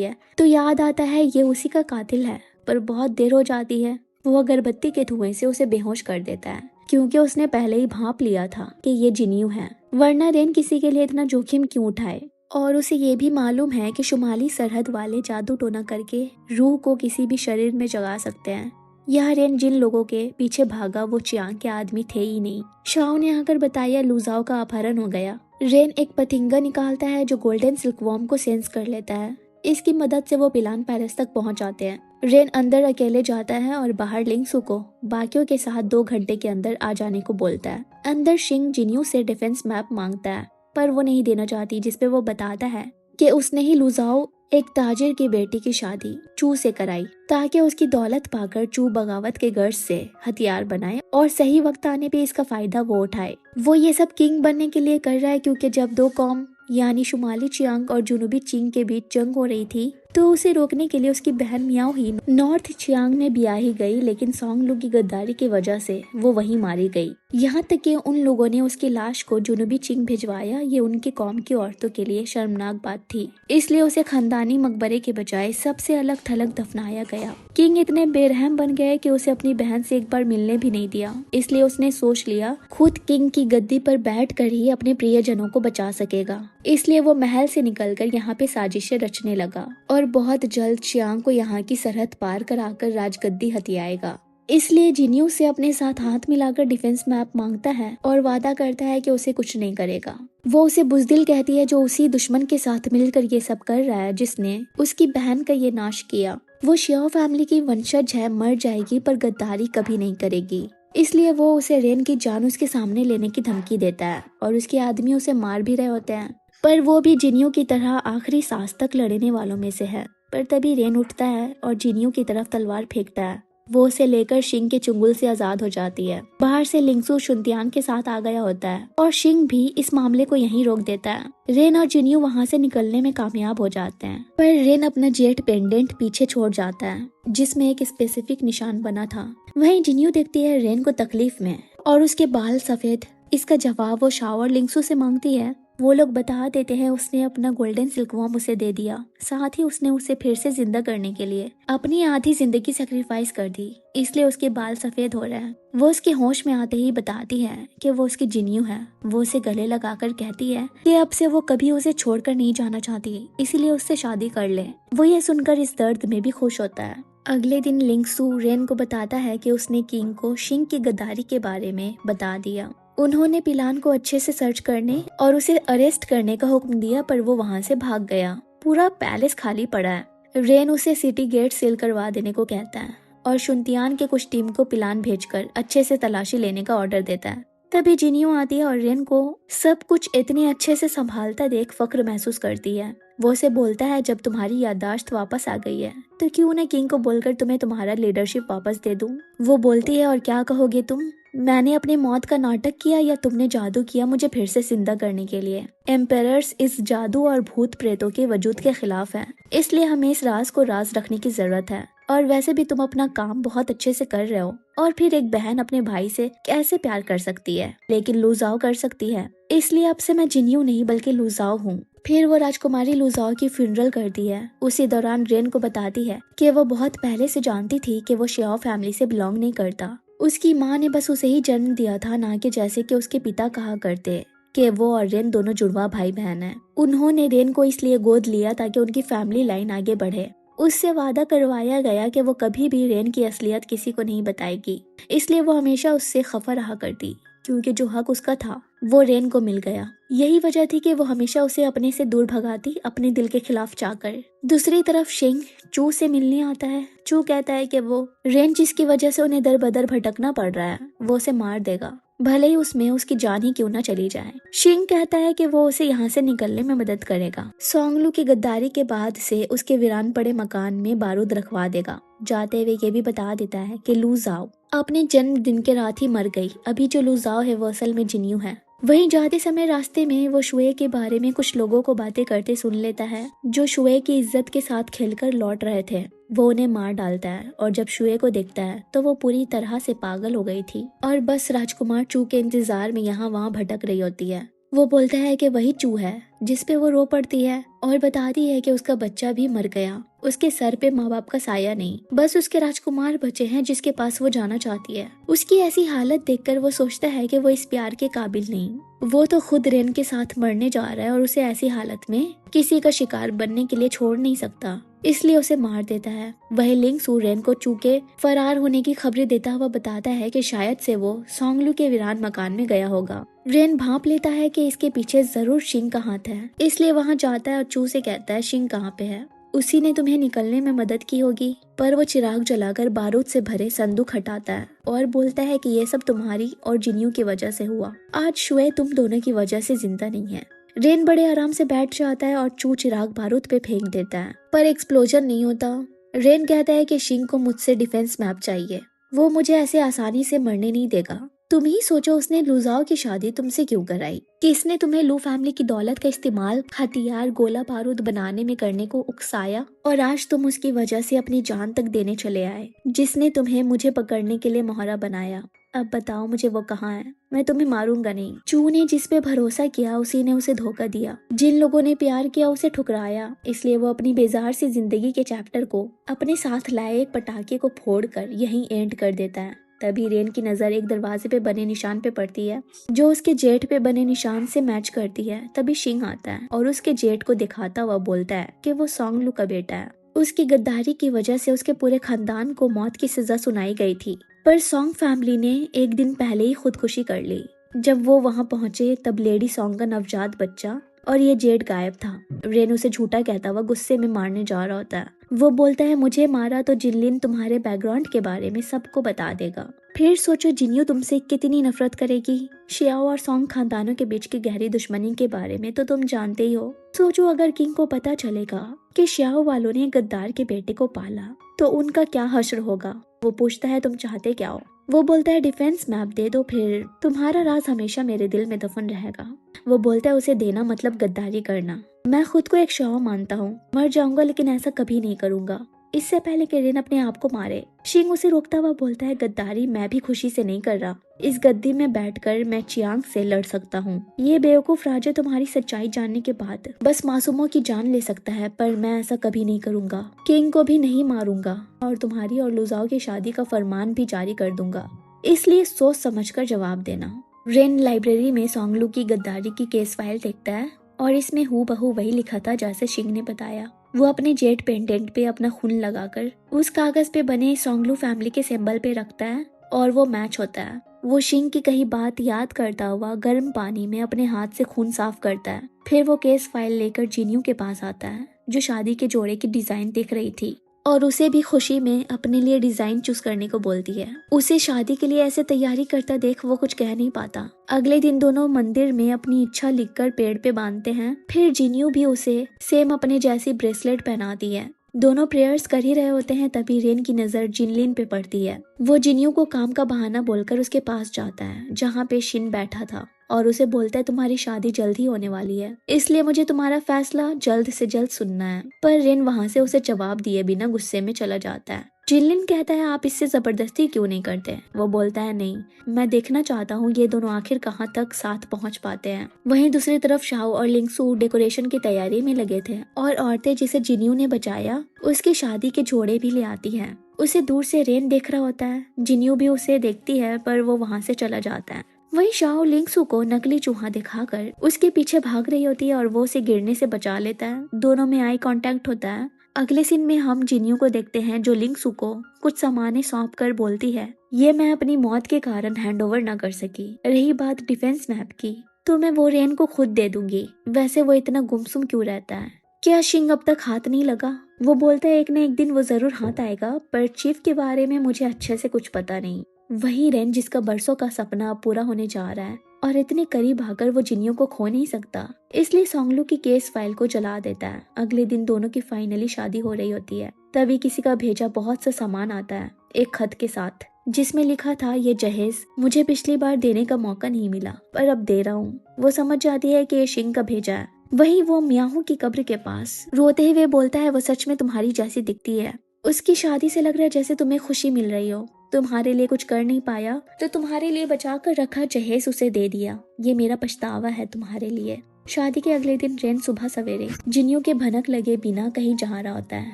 है तो याद आता है ये उसी का कातिल है, पर बहुत देर हो जाती है। वो अगरबत्ती के धुएं से उसे बेहोश कर देता है, क्योंकि उसने पहले ही भांप लिया था कि ये जिन्यू है, वरना रेन किसी के लिए इतना जोखिम क्यों उठाए। और उसे ये भी मालूम है कि शुमाली सरहद वाले जादू टोना करके रूह को किसी भी शरीर में जगा सकते हैं। यह रेन जिन लोगों के पीछे भागा वो चियांग के आदमी थे ही नहीं। शाओ ने आकर बताया लुजाओ का अपहरण हो गया। रेन एक पतिंगा निकालता है जो गोल्डन सिल्कवॉर्म को सेंस कर लेता है। इसकी मदद से वो पिलान पैलेस तक पहुंच जाते हैं। रेन अंदर अकेले जाता है और बाहर लिंगसू को बाकियों के साथ 2 घंटे के अंदर आ जाने को बोलता है। अंदर शिंग जिन्यू से डिफेंस मैप मांगता है, पर वो नहीं देना चाहती, जिसपे वो बताता है कि उसने ही लुजाओ एक ताजिर की बेटी की शादी चू से कराई ताकि उसकी दौलत पाकर चू बगावत के गर्ज से हथियार बनाए और सही वक्त आने पे इसका फायदा वो उठाए। वो ये सब किंग बनने के लिए कर रहा है, क्योंकि जब 2 कौम यानी शुमाली चियांग और जुनूबी चिंग के बीच जंग हो रही थी तो उसे रोकने के लिए उसकी बहन मियाओ ही नॉर्थ चियांग में ब्याही गई, लेकिन सोंगलू की गद्दारी की वजह से वो वहीं मारी गई। यहाँ तक कि उन लोगों ने उसकी लाश को जुनूबी चिंग भिजवाया। ये उनकी कौम की औरतों के लिए शर्मनाक बात थी, इसलिए उसे खानदानी मकबरे के बजाय सबसे अलग थलग दफनाया गया। किंग इतने बेरहम बन गए कि उसे अपनी बहन से एक बार मिलने भी नहीं दिया। इसलिए उसने सोच लिया खुद किंग की गद्दी पर बैठकर ही अपने प्रियजनों को बचा सकेगा। इसलिए वो महल से निकलकर यहाँ पे साजिशें रचने लगा और बहुत जल्द चियांग को यहाँ की सरहद पार कराकर राजगद्दी हथियाएगा। इसलिए जिन्यू से अपने साथ हाथ मिलाकर डिफेंस मैप मांगता है और वादा करता है कि उसे कुछ नहीं करेगा। वो उसे बुजदिल कहती है जो उसी दुश्मन के साथ मिलकर ये सब कर रहा है जिसने उसकी बहन का ये नाश किया। वो शियाओ फैमिली की वंशज है, मर जाएगी पर गद्दारी कभी नहीं करेगी। इसलिए वो उसे रेन की जान उसके सामने लेने की धमकी देता है और उसके आदमी उसे मार भी रहे होते हैं, पर वो भी जिन्यू की तरह आखिरी सांस तक लड़ने वालों में से है। पर तभी रेन उठता है और जिन्यू की तरफ तलवार फेंकता है। वो उसे लेकर शिंग के चुंगल से आजाद हो जाती है। बाहर से लिंगसू शुनतियान के साथ आ गया होता है और शिंग भी इस मामले को यहीं रोक देता है। रेन और जिन्यू वहाँ से निकलने में कामयाब हो जाते हैं, पर रेन अपना जेट पेंडेंट पीछे छोड़ जाता है जिसमें एक स्पेसिफिक निशान बना था। वहीं जिन्यू देखती है रेन को तकलीफ में और उसके बाल सफेद। इसका जवाब वो शाओ और लिंगसू से मांगती है। वो लोग बता देते हैं उसने अपना गोल्डन सिल्कवॉर्म उसे दे दिया, साथ ही उसने उसे फिर से जिंदा करने के लिए अपनी आधी जिंदगी सेक्रीफाइस कर दी, इसलिए उसके बाल सफेद हो रहे हैं। वो उसके होश में आते ही बताती है कि वो उसकी जिन्यू है। वो उसे गले लगाकर कहती है कि अब से वो कभी उसे छोड़कर नहीं जाना चाहती, इसीलिए उससे शादी कर ले। वो ये सुनकर इस दर्द में भी खुश होता है। अगले दिन लिंगसू रेन को बताता है कि उसने किंग को शिंग की गद्दारी के बारे में बता दिया। उन्होंने पिलान को अच्छे से सर्च करने और उसे अरेस्ट करने का हुक्म दिया, पर वो वहाँ से भाग गया। पूरा पैलेस खाली पड़ा है। रेन उसे सिटी गेट सील करवा देने को कहता है और शुनतियान के कुछ टीम को पिलान भेजकर अच्छे से तलाशी लेने का ऑर्डर देता है। तभी जिन्यू आती है और रेन को सब कुछ इतने अच्छे से संभालता देख फक्र महसूस करती है। वो उसे बोलता है जब तुम्हारी याददाश्त वापस आ गई है तो क्यों न किंग को बोलकर तुम्हें तुम्हारा लीडरशिप वापस दे दूं। वो बोलती है और क्या कहोगे तुम, मैंने अपनी मौत का नाटक किया या तुमने जादू किया मुझे फिर से जिंदा करने के लिए। एम्पेरर्स इस जादू और भूत प्रेतों के वजूद के खिलाफ हैं, इसलिए हमें इस राज को राज रखने की जरूरत है। और वैसे भी तुम अपना काम बहुत अच्छे से कर रहे हो, और फिर एक बहन अपने भाई से कैसे प्यार कर सकती है, लेकिन लुजाओ कर सकती है। इसलिए अब से मैं जिन्यू नहीं बल्कि लुजाओ हूँ। फिर वो राजकुमारी लुजाओ की फ्यूनरल करती है। उसी दौरान रेन को बताती है कि वो बहुत पहले से जानती थी कि वो शियाओ फैमिली से बिलोंग नहीं करता। उसकी माँ ने बस उसे ही जन्म दिया था, ना कि जैसे कि उसके पिता कहा करते कि वो और रेन दोनों जुड़वा भाई बहन हैं। उन्होंने रेन को इसलिए गोद लिया ताकि उनकी फैमिली लाइन आगे बढ़े। उससे वादा करवाया गया कि वो कभी भी रेन की असलियत किसी को नहीं बताएगी, इसलिए वो हमेशा उससे खफा रहा करती, क्योंकि जो हक उसका था वो रेन को मिल गया। यही वजह थी कि वो हमेशा उसे अपने से दूर भगाती, अपने दिल के खिलाफ चाहकर। दूसरी तरफ शिंग चू से मिलने आता है। चू कहता है कि वो रेन जिसकी वजह से उन्हें दर बदर भटकना पड़ रहा है वो उसे मार देगा, भले ही उसमें उसकी जान ही क्यों न चली जाए। शिंग कहता है कि वो उसे यहाँ से निकलने में मदद करेगा। सोंगलू की गद्दारी के बाद से उसके वीरान पड़े मकान में बारूद रखवा देगा। जाते हुए ये भी बता देता है कि लुजाओ अपने जन्मदिन के रात ही मर गई। अभी जो लुजाओ है वो असल में जिन्यू है। वहीं जाते समय रास्ते में वो शुए के बारे में कुछ लोगों को बातें करते सुन लेता है जो शुए की इज्जत के साथ खेलकर लौट रहे थे। वो उन्हें मार डालता है और जब शुए को देखता है तो वो पूरी तरह से पागल हो गई थी और बस राजकुमार चू के इंतजार में यहाँ वहाँ भटक रही होती है। वो बोलता है कि वही चू है, जिस पे वो रो पड़ती है और बताती है कि उसका बच्चा भी मर गया। उसके सर पे माँ बाप का साया नहीं, बस उसके राजकुमार बचे हैं जिसके पास वो जाना चाहती है। उसकी ऐसी हालत देखकर वो सोचता है कि वो इस प्यार के काबिल नहीं। वो तो खुद रेन के साथ मरने जा रहा है और उसे ऐसी हालत में किसी का शिकार बनने के लिए छोड़ नहीं सकता, इसलिए उसे मार देता है। वही लिंग सू रेन को चू के फरार होने की खबरें देता हुआ बताता है कि शायद से वो सोंगलू के वीरान मकान में गया होगा। रेन भांप लेता है कि इसके पीछे जरूर शिंग का हाथ है, इसलिए वहां जाता है और चू से कहता है शिंग कहाँ पे है, उसी ने तुम्हें निकलने में मदद की होगी। पर वो चिराग जलाकर बारूद से भरे संदूक हटाता है और बोलता है कि ये सब तुम्हारी और जिन्यू की वजह से हुआ। आज शुए तुम दोनों की वजह से जिंदा नहीं है। रेन बड़े आराम से बैठ जाता है और चू चिराग बारूद पे फेंक देता है, पर एक्सप्लोजन नहीं होता। रेन कहता है कि शिंग को मुझसे डिफेंस मैप चाहिए, वो मुझे ऐसे आसानी से मरने नहीं देगा। तुम ही सोचो उसने लुजाओ की शादी तुमसे क्यों कराई, किसने तुम्हें लू फैमिली की दौलत का इस्तेमाल हथियार गोला बारूद बनाने में करने को उकसाया, और आज तुम उसकी वजह से अपनी जान तक देने चले आए, जिसने तुम्हें मुझे पकड़ने के लिए मोहरा बनाया। अब बताओ मुझे वो कहाँ है, मैं तुम्हें मारूंगा नहीं। चू ने जिस पे भरोसा किया उसी ने उसे धोखा दिया, जिन लोगों ने प्यार किया उसे ठुकराया, इसलिए वो अपनी बेजार सी जिंदगी के चैप्टर को अपने साथ लाए एक पटाखे को फोड़कर यहीं एंड कर देता है। तभी रेन की नजर एक दरवाजे पे बने निशान पे पड़ती है जो उसके जेठ पे बने निशान से मैच करती है। तभी शिंग आता है और उसके जेठ को दिखाता हुआ बोलता है कि वो सोंगलू का बेटा है। उसकी गद्दारी की वजह से उसके पूरे खानदान को मौत की सजा सुनाई गई थी, पर सोंग फैमिली ने एक दिन पहले ही खुदकुशी कर ली। जब वो वहां पहुंचे तब लेडी सोंग का नवजात बच्चा और ये जेठ गायब था। रेन उसे झूठा कहता हुआ गुस्से में मारने जा रहा होता है। वो बोलता है मुझे मारा तो जिनलिन तुम्हारे बैकग्राउंड के बारे में सबको बता देगा। फिर सोचो जिन्यू तुमसे कितनी नफरत करेगी। शियाओ और सोंग खानदानों के बीच की गहरी दुश्मनी के बारे में तो तुम जानते ही हो। सोचो अगर किंग को पता चलेगा कि शियाओ वालों ने गद्दार के बेटे को पाला तो उनका क्या हश्र होगा। वो पूछता है तुम चाहते क्या हो। वो बोलता है डिफेंस मैप दे दो, फिर तुम्हारा राज हमेशा मेरे दिल में दफन रहेगा। वो बोलता है उसे देना मतलब गद्दारी करना। मैं खुद को एक शॉ मानता हूँ, मर जाऊंगा लेकिन ऐसा कभी नहीं करूंगा, इससे पहले कि रेन अपने आप को मारे। शिंग उसे रोकता हुआ बोलता है गद्दारी मैं भी खुशी से नहीं कर रहा, इस गद्दी में बैठकर मैं चियांग से लड़ सकता हूँ। ये बेवकूफ राजा तुम्हारी सच्चाई जानने के बाद बस मासूमों की जान ले सकता है, पर मैं ऐसा कभी नहीं करूंगा। किंग को भी नहीं मारूंगा और तुम्हारी और लुजाओ की शादी का फरमान भी जारी कर दूंगा, इसलिए सोच समझकर जवाब देना। रेन लाइब्रेरी में सोंगलू की गद्दारी की केस फाइल देखता है और इसमें हूबहू वही लिखा था जैसे शिंग ने बताया। वो अपने जेट पेंडेंट पे अपना खून लगाकर उस कागज पे बने सोंगलू फैमिली के सिंबल पे रखता है और वो मैच होता है। वो शिंग की कही बात याद करता हुआ गर्म पानी में अपने हाथ से खून साफ करता है। फिर वो केस फाइल लेकर जिन्यू के पास आता है जो शादी के जोड़े की डिजाइन देख रही थी और उसे भी खुशी में अपने लिए डिजाइन चूज करने को बोलती है। उसे शादी के लिए ऐसे तैयारी करता देख वो कुछ कह नहीं पाता। अगले दिन दोनों मंदिर में अपनी इच्छा लिखकर पेड़ पे बांधते हैं। फिर जिन्यू भी उसे सेम अपने जैसी ब्रेसलेट पहनाती है। दोनों प्रेयर्स कर ही रहे होते हैं तभी रेन की नजर जिनलिन पे पड़ती है। वो जिन्यू को काम का बहाना बोलकर उसके पास जाता है जहाँ पे शिन बैठा था और उसे बोलता है तुम्हारी शादी जल्द ही होने वाली है, इसलिए मुझे तुम्हारा फैसला जल्द से जल्द सुनना है। पर रेन वहाँ से उसे जवाब दिए बिना गुस्से में चला जाता है। जिनलिन कहता है आप इससे जबरदस्ती क्यों नहीं करते। वो बोलता है नहीं, मैं देखना चाहता हूँ ये दोनों आखिर कहाँ तक साथ पहुँच पाते हैं। वहीं दूसरी तरफ शाओ और लिंगसू डेकोरेशन की तैयारी में लगे थे और औरतें जिसे जिन्यू ने बचाया उसकी शादी के जोड़े भी ले आती है। उसे दूर से रेन देख रहा होता है। जिन्यू भी उसे देखती है पर वो वहाँ से चला जाता है। वहीं शाओ लिंगसू को नकली चूहा दिखाकर उसके पीछे भाग रही होती है और वो उसे गिरने से बचा लेता है। दोनों में आई कांटेक्ट होता है। अगले सीन में हम जिन्यू को देखते हैं जो लिंगसू को कुछ सामानें सौंप कर बोलती है ये मैं अपनी मौत के कारण हैंड ओवर न कर सकी। रही बात डिफेंस मैप की तो मैं वो रेन को खुद दे दूंगी। वैसे वो इतना गुमसुम क्यों रहता है, क्या शिंग अब तक हाथ नहीं लगा। वो बोलता है एक न एक दिन वो जरूर हाथ आएगा, पर चीफ के बारे में मुझे अच्छे से कुछ पता नहीं। वही रेन जिसका बरसों का सपना अब पूरा होने जा रहा है और इतने करीब आकर वो जिन्यू को खो नहीं सकता, इसलिए सोंगलू की केस फाइल को जला देता है। अगले दिन दोनों की फाइनली शादी हो रही होती है। तभी किसी का भेजा बहुत सा सामान आता है एक खत के साथ जिसमें लिखा था, ये जहेज मुझे पिछली बार देने का मौका नहीं मिला पर अब दे रहा हूँ। वो समझ जाती है कि ये शिंग का भेजा है। वहीं वो मियाहू की कब्र के पास रोते हुए बोलता है, वो सच में तुम्हारी जैसी दिखती है। उसकी शादी से लग रहा है जैसे तुम्हें खुशी मिल रही हो। तुम्हारे लिए कुछ कर नहीं पाया तो तुम्हारे लिए बचा कर रखा जहेज उसे दे दिया। ये मेरा पछतावा है तुम्हारे लिए। शादी के अगले दिन रेन सुबह सवेरे जिन्नियों के भनक लगे बिना कहीं जा रहा होता है,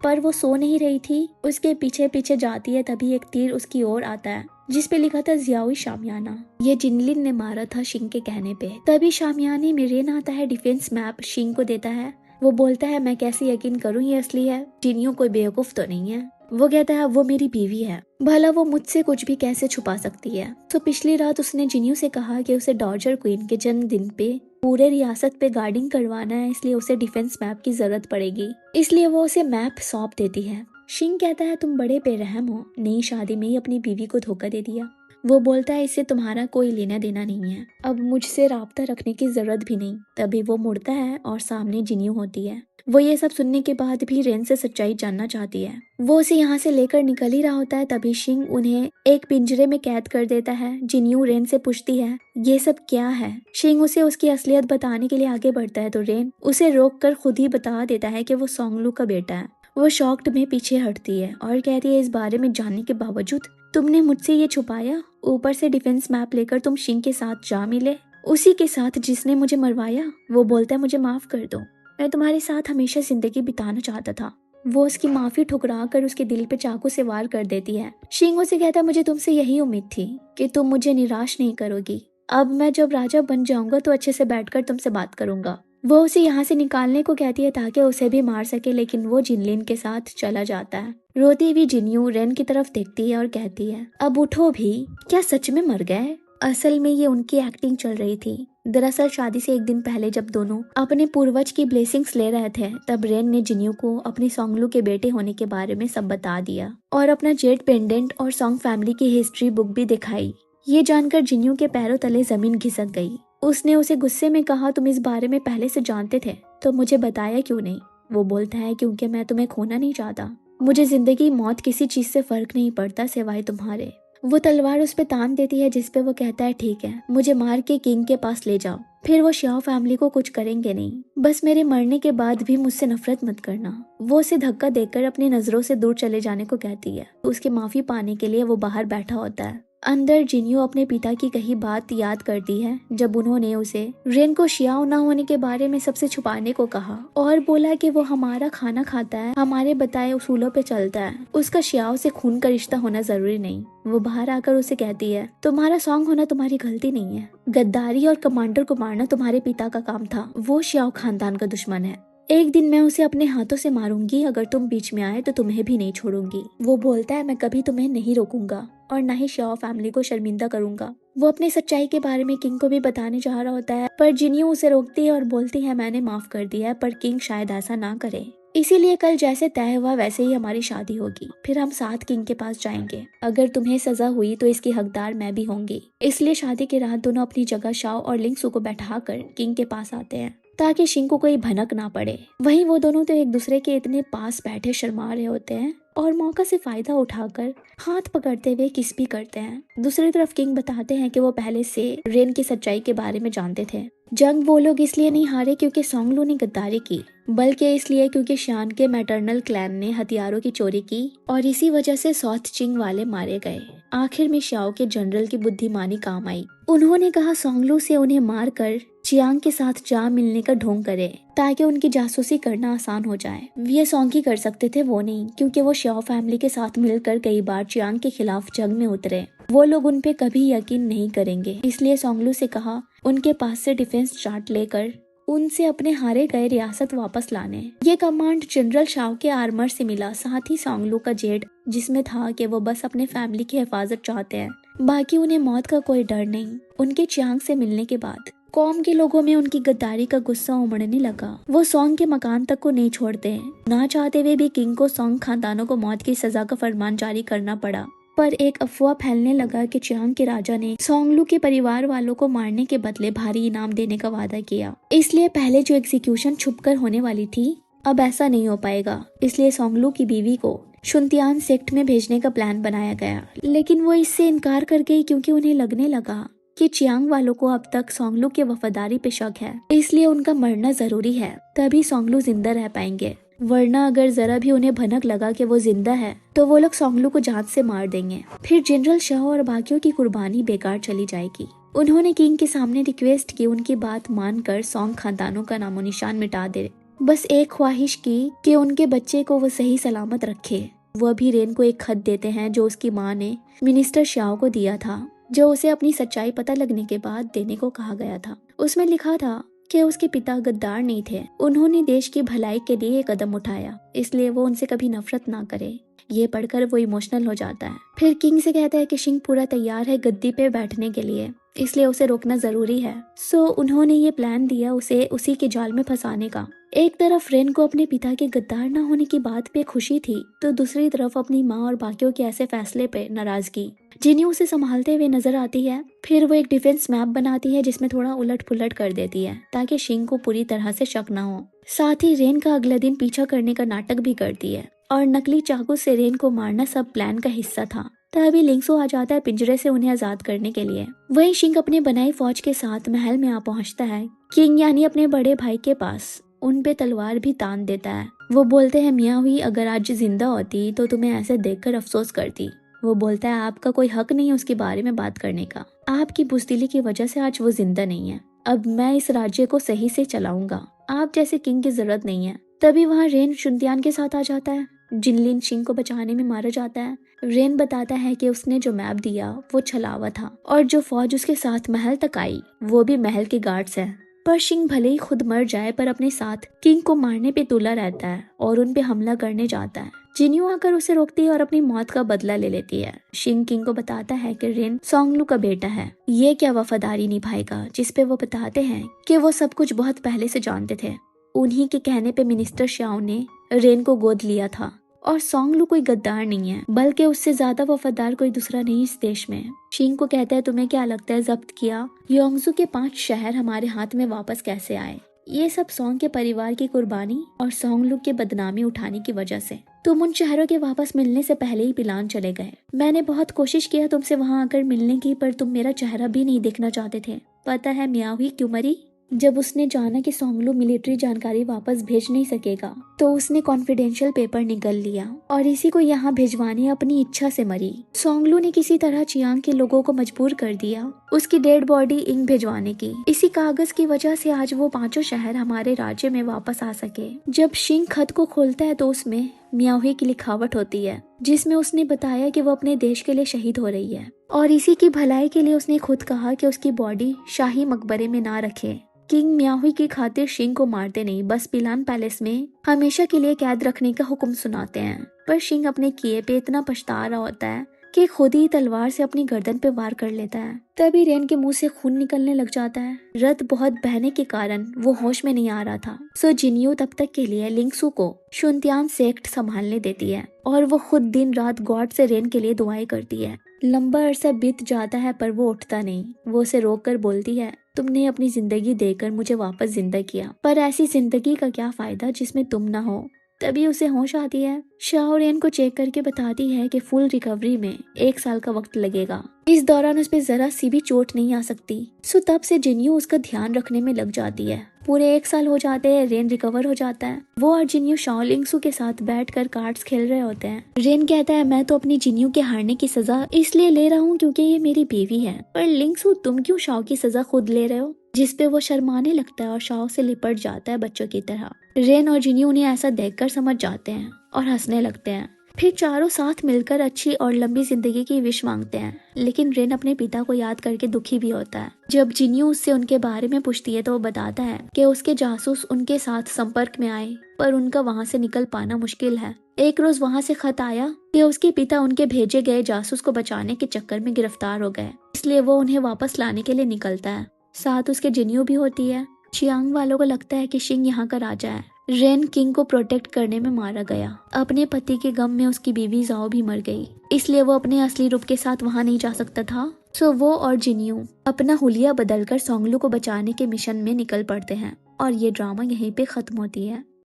पर वो सो नहीं रही थी। उसके पीछे पीछे जाती है, तभी एक तीर उसकी ओर आता है जिसपे लिखा था जियाओ शामियाना। ये जिनलिन ने मारा था शिंग के कहने पे। तभी शामियाने में रेन आता है, डिफेंस मैप शिंग को देता है। वो बोलता है, मैं कैसे यकीन करूं ये असली है, जिनियो कोई बेवकूफ तो नहीं है। वो कहता है, वो मेरी बीवी है, भला वो मुझसे कुछ भी कैसे छुपा सकती है। तो पिछली रात उसने जिनियो से कहा कि उसे डॉजर क्वीन के जन्मदिन पे पूरे रियासत पे गार्डिंग करवाना है, इसलिए उसे डिफेंस मैप की जरूरत पड़ेगी। इसलिए वो उसे मैप सौंप देती है। शिंग कहता है, तुम बड़े बेरहम हो, नई शादी में ही अपनी बीवी को धोखा दे दिया। वो बोलता है, इससे तुम्हारा कोई लेना देना नहीं है, अब मुझसे राब्ता रखने की जरूरत भी नहीं। तभी वो मुड़ता है और सामने जिनियो होती है। वो ये सब सुनने के बाद भी रेन से सच्चाई जानना चाहती है। वो उसे यहाँ से लेकर निकल ही रहा होता है, तभी शिंग उन्हें एक पिंजरे में कैद कर देता है। जिनियो रेन से पूछती है, ये सब क्या है। शिंग उसे उसकी असलियत बताने के लिए आगे बढ़ता है तो रेन उसे रोक कर खुद ही बता देता है कि वो सोंगलू का बेटा है। वो शॉक्ड में पीछे हटती है और कहती है, इस बारे में जानने के बावजूद तुमने मुझसे ये छुपाया। ऊपर से डिफेंस मैप लेकर तुम शिंग के साथ जा मिले, उसी के साथ जिसने मुझे मरवाया। वो बोलता है, मुझे माफ कर दो, मैं तुम्हारे साथ हमेशा जिंदगी बिताना चाहता था। वो उसकी माफी ठुकरा कर उसके दिल पे चाकू से वार कर देती है। शिंग उसे कहता है, मुझे तुमसे यही उम्मीद थी कि तुम मुझे निराश नहीं करोगी। अब मैं जब राजा बन जाऊंगा तो अच्छे से बैठकर तुमसे बात करूंगा। वो उसे यहाँ से निकालने को कहती है ताकि उसे भी मार सके, लेकिन वो जिनलिन के साथ चला जाता है। रोती हुई जिनियो रेन की तरफ देखती है और कहती है, अब उठो भी, क्या सच में मर गए। असल में ये उनकी एक्टिंग चल रही थी। दरअसल शादी से एक दिन पहले जब दोनों अपने पूर्वज की ब्लेसिंग्स ले रहे थे, तब रेन ने जिनियो को अपनी सोंगलू के बेटे होने के बारे में सब बता दिया और अपना जेड पेंडेंट और सोंग फैमिली की हिस्ट्री बुक भी दिखाई। ये जानकर जिनियो के पैरों तले जमीन खिसक गई। उसने उसे गुस्से में कहा, तुम इस बारे में पहले से जानते थे तो मुझे बताया क्यों नहीं। वो बोलता है, क्योंकि मैं तुम्हें खोना नहीं चाहता। मुझे जिंदगी मौत किसी चीज से फर्क नहीं पड़ता सिवाय तुम्हारे। वो तलवार उस पे तान देती है, जिसपे वो कहता है, ठीक है, मुझे मार के किंग के पास ले जाओ, फिर वो श्याओ फैमिली को कुछ करेंगे नहीं। बस मेरे मरने के बाद भी मुझसे नफरत मत करना। वो उसे धक्का देकर अपनी नजरों से दूर चले जाने को कहती है। उसकी माफी पाने के लिए वो बाहर बैठा होता है। अंदर जिनियो अपने पिता की कही बात याद करती है, जब उन्होंने उसे रेन को शियाओ ना होने के बारे में सबसे छुपाने को कहा और बोला कि वो हमारा खाना खाता है, हमारे बताए उसूलों पे चलता है, उसका शियाओ से खून का रिश्ता होना जरूरी नहीं। वो बाहर आकर उसे कहती है, तुम्हारा सॉन्ग होना तुम्हारी गलती नहीं है, गद्दारी और कमांडर को मारना तुम्हारे पिता का काम था। वो शियाओ खानदान का दुश्मन है। एक दिन मैं उसे अपने हाथों से मारूंगी, अगर तुम बीच में आए तो तुम्हें भी नहीं छोड़ूंगी। वो बोलता है, मैं कभी तुम्हें नहीं रोकूंगा और ना ही श्याओ फैमिली को शर्मिंदा करूंगा। वो अपनी सच्चाई के बारे में किंग को भी बताने जा रहा होता है, पर जिनियो उसे रोकती है और बोलती है, मैंने माफ कर दिया है, पर किंग शायद ऐसा ना करे, इसीलिए कल जैसे तय हुआ वैसे ही हमारी शादी होगी, फिर हम साथ किंग के पास जाएंगे। अगर तुम्हें सजा हुई तो इसकी हकदार मैं भी होंगी। इसलिए शादी के रात दोनों अपनी जगह शाओ और लिंगसू को बैठाकर किंग के पास आते हैं ताकि शिंग को कोई भनक ना पड़े। वहीं वो दोनों तो एक दूसरे के इतने पास बैठे शर्मा रहे होते हैं और मौका से फायदा उठाकर हाथ पकड़ते हुए किस भी करते हैं। दूसरी तरफ किंग बताते हैं कि वो पहले से रेन की सच्चाई के बारे में जानते थे। जंग वो लोग इसलिए नहीं हारे क्योंकि सोंगलू ने गद्दारी की, बल्कि इसलिए क्योंकि शान के मैटरनल क्लैन ने हथियारों की चोरी की और इसी वजह से साउथ चिंग वाले मारे गए। आखिर में श्याओ के जनरल की बुद्धिमानी काम आई। उन्होंने कहा सोंगलू से उन्हें मार कर चियांग के साथ जा मिलने का ढोंग करे ताकि उनकी जासूसी करना आसान हो जाए। ये सोंग ही कर सकते थे, वो नहीं, क्योंकि वो श्याओ फैमिली के साथ मिलकर कई बार चियांग के खिलाफ जंग में उतरे। वो लोग उन पे कभी यकीन नहीं करेंगे, इसलिए सोंगलू से कहा उनके पास से डिफेंस चार्ट लेकर उनसे अपने हारे गए रियासत वापस लाने। ये कमांड जनरल शाओ के आर्मर से मिला, साथ ही सोंगलू का जेड जिसमें था कि वो बस अपने फैमिली की हिफाजत चाहते हैं, बाकी उन्हें मौत का कोई डर नहीं। उनके चियांग से मिलने के बाद कौम के लोगों में उनकी गद्दारी का गुस्सा उमड़ने लगा। वो सोंग के मकान तक को नहीं छोड़ते हैं। ना चाहते हुए भी किंग को सोंग खानदानों को मौत की सजा का फरमान जारी करना पड़ा। पर एक अफवाह फैलने लगा कि चियांग के राजा ने सोंगलू के परिवार वालों को मारने के बदले भारी इनाम देने का वादा किया। इसलिए पहले जो एग्जीक्यूशन छुपकर होने वाली थी, अब ऐसा नहीं हो पाएगा। इसलिए सोंगलू की बीवी को शुनतियान सेक्ट में भेजने का प्लान बनाया गया, लेकिन वो इससे इनकार कर गई क्योंकि उन्हें लगने लगा कि चियांग वालों को अब तक सोंगलू के वफादारी पे शक है, इसलिए उनका मरना जरूरी है, तभी सोंगलू जिंदा रह पाएंगे। वरना अगर जरा भी उन्हें भनक लगा कि वो जिंदा है तो वो लोग सोंगलू को जान से मार देंगे, फिर जनरल शाह और बाकियों की कुर्बानी बेकार चली जाएगी। उन्होंने किंग के सामने रिक्वेस्ट की उनकी बात मानकर सोंग खानदानों का नामो निशान मिटा दे, बस एक ख्वाहिश की कि उनके बच्चे को वो सही सलामत रखे। वो अभी रेन को एक खत देते हैं जो उसकी माँ ने मिनिस्टर शाओ को दिया था, जो उसे अपनी सच्चाई पता लगने के बाद देने को कहा गया था। उसमें लिखा था कि उसके पिता गद्दार नहीं थे, उन्होंने देश की भलाई के लिए एक कदम उठाया, इसलिए वो उनसे कभी नफरत ना करे। ये पढ़कर वो इमोशनल हो जाता है। फिर किंग से कहता है कि शिंग पूरा तैयार है गद्दी पे बैठने के लिए, इसलिए उसे रोकना जरूरी है। सो उन्होंने ये प्लान दिया उसे उसी के जाल में फंसाने का। एक तरफ रेन को अपने पिता के गद्दार न होने की बात पे खुशी थी, तो दूसरी तरफ अपनी माँ और बाकियों के ऐसे फैसले पे नाराजगी। जिन्हें उसे संभालते हुए नजर आती है। फिर वो एक डिफेंस मैप बनाती है जिसमें थोड़ा उलट पुलट कर देती है ताकि शिंग को पूरी तरह से शक न हो। साथ ही रेन का अगले दिन पीछा करने का नाटक भी करती है और नकली चाकू से रेन को मारना सब प्लान का हिस्सा था। तभी लिंक्सो आ जाता है पिंजरे से उन्हें आजाद करने के लिए। वहीं शिंग अपने बनाई फौज के साथ महल में आ पहुंचता है किंग यानी अपने बड़े भाई के पास। उन पे तलवार भी तान देता है। वो बोलते हैं मियाँ हुई अगर आज जिंदा होती तो तुम्हें ऐसे देखकर अफसोस करती। वो बोलता है आपका कोई हक नहीं है उसके बारे में बात करने का, आपकी बुज़दिली की वजह से आज वो जिंदा नहीं है। अब मैं इस राज्य को सही से चलाऊंगा, आप जैसे किंग की जरूरत नहीं है। तभी वहाँ रेन शुनतियान के साथ आ जाता है। जिनलिन शिंग को बचाने में मारा जाता है। रेन बताता है कि उसने जो मैप दिया वो छलावा था और जो फौज उसके साथ महल तक आई वो भी महल के गार्ड्स हैं। पर शिंग भले ही खुद मर जाए पर अपने साथ किंग को मारने पे तुला रहता है और उन पे हमला करने जाता है। जिन्यू आकर उसे रोकती है और अपनी मौत का बदला ले लेती है। शिंग किंग को बताता है कि रेन सोंगलू का बेटा है, ये क्या वफादारी निभाएगा, जिसपे वो बताते हैं कि वो सब कुछ बहुत पहले से जानते थे। उन्हीं के कहने पे मिनिस्टर शाओ ने रेन को गोद लिया था और सोंगलू कोई गद्दार नहीं है, बल्कि उससे ज्यादा वफादार कोई दूसरा नहीं इस देश में। शिंग को कहता है तुम्हें क्या लगता है जब्त किया योंगजू के 5 शहर हमारे हाथ में वापस कैसे आए? ये सब सोंग के परिवार की कुर्बानी और सोंगलू के बदनामी उठाने की वजह से। तुम उन शहरों के वापस मिलने से पहले ही पिलान चले गए। मैंने बहुत कोशिश किया तुमसे वहां आकर मिलने की, पर तुम मेरा चेहरा भी नहीं देखना चाहते थे। पता है मियाँ हुई क्यों मरी? जब उसने जाना कि सोंगलू मिलिट्री जानकारी वापस भेज नहीं सकेगा तो उसने कॉन्फिडेंशियल पेपर निकल लिया और इसी को यहाँ भिजवाने अपनी इच्छा से मरी। सोंगलू ने किसी तरह चियांग के लोगों को मजबूर कर दिया उसकी डेड बॉडी इंग भिजवाने की। इसी कागज की वजह से आज वो 5 शहर हमारे राज्य में वापस आ सके। जब शिंग खत को खोलता है तो उसमें मियाहुई की लिखावट होती है जिसमें उसने बताया कि वो अपने देश के लिए शहीद हो रही है और इसी की भलाई के लिए उसने खुद कहा कि उसकी बॉडी शाही मकबरे में ना रखे। किंग मियाहुई की खातिर शिंग को मारते नहीं, बस पिलान पैलेस में हमेशा के लिए कैद रखने का हुक्म सुनाते हैं। पर शिंग अपने किए पे इतना पछता रहा होता है कि खुद ही तलवार से अपनी गर्दन पे वार कर लेता है। तभी रेन के मुंह से खून निकलने लग जाता है। रत बहुत बहने के कारण वो होश में नहीं आ रहा था। सो जिन्यू तब तक के लिए लिंक्सू को शुनतियान सेक्ट संभालने देती है और वो खुद दिन रात गॉड से रेन के लिए दुआएं करती है। लंबा अरसा बीत जाता है पर वो उठता नहीं। वो उसे रोक कर बोलती है तुमने अपनी जिंदगी देकर मुझे वापस जिंदा किया, पर ऐसी जिंदगी का क्या फायदा जिसमें तुम ना हो। तभी उसे होश आती है। शाओ रेन को चेक करके बताती है कि फुल रिकवरी में 1 साल का वक्त लगेगा। इस दौरान उस पे जरा सी भी चोट नहीं आ सकती। सो तब से जिन्यू उसका ध्यान रखने में लग जाती है। पूरे 1 साल हो जाते हैं। रेन रिकवर हो जाता है। वो और जिन्यू शाओ लिंक्सू के साथ बैठकर कार्ड्स खेल रहे होते हैं। रेन कहता है मैं तो अपनी जिन्यू के हारने की सजा इसलिए ले रहा हूँ क्योंकि ये मेरी बीवी है। पर लिंक्सू तुम क्यों शाओ की सजा खुद ले रहे हो? जिसपे वो शर्माने लगता है और शाओ से लिपट जाता है बच्चों की तरह। रेन और जिन्यू उन्हें ऐसा देखकर समझ जाते हैं और हंसने लगते हैं। फिर चारों साथ मिलकर अच्छी और लंबी जिंदगी की विश मांगते हैं। लेकिन रेन अपने पिता को याद करके दुखी भी होता है। जब जिन्यू उससे उनके बारे में पूछती है तो वो बताता है कि उसके जासूस उनके साथ संपर्क में आए पर उनका वहाँ से निकल पाना मुश्किल है। एक रोज वहाँ से खत आया कि उसके पिता उनके भेजे गए जासूस को बचाने के चक्कर में गिरफ्तार हो गए, इसलिए वो उन्हें वापस लाने के लिए निकलता है। साथ उसके जिन्यू भी होती है। चियांग वालों को लगता है कि शिंग यहाँ का राजा है। रेन किंग को प्रोटेक्ट करने में मारा गया। अपने पति के गम में उसकी बीवी जाओ भी मर गई, इसलिए वो अपने असली रूप के साथ वहाँ नहीं जा सकता था। सो वो और जिन्यू अपना हुलिया बदलकर सोंगलू को बचाने के मिशन में निकल पड़ते हैं और ये ड्रामा यहीं पे खत्म होती है।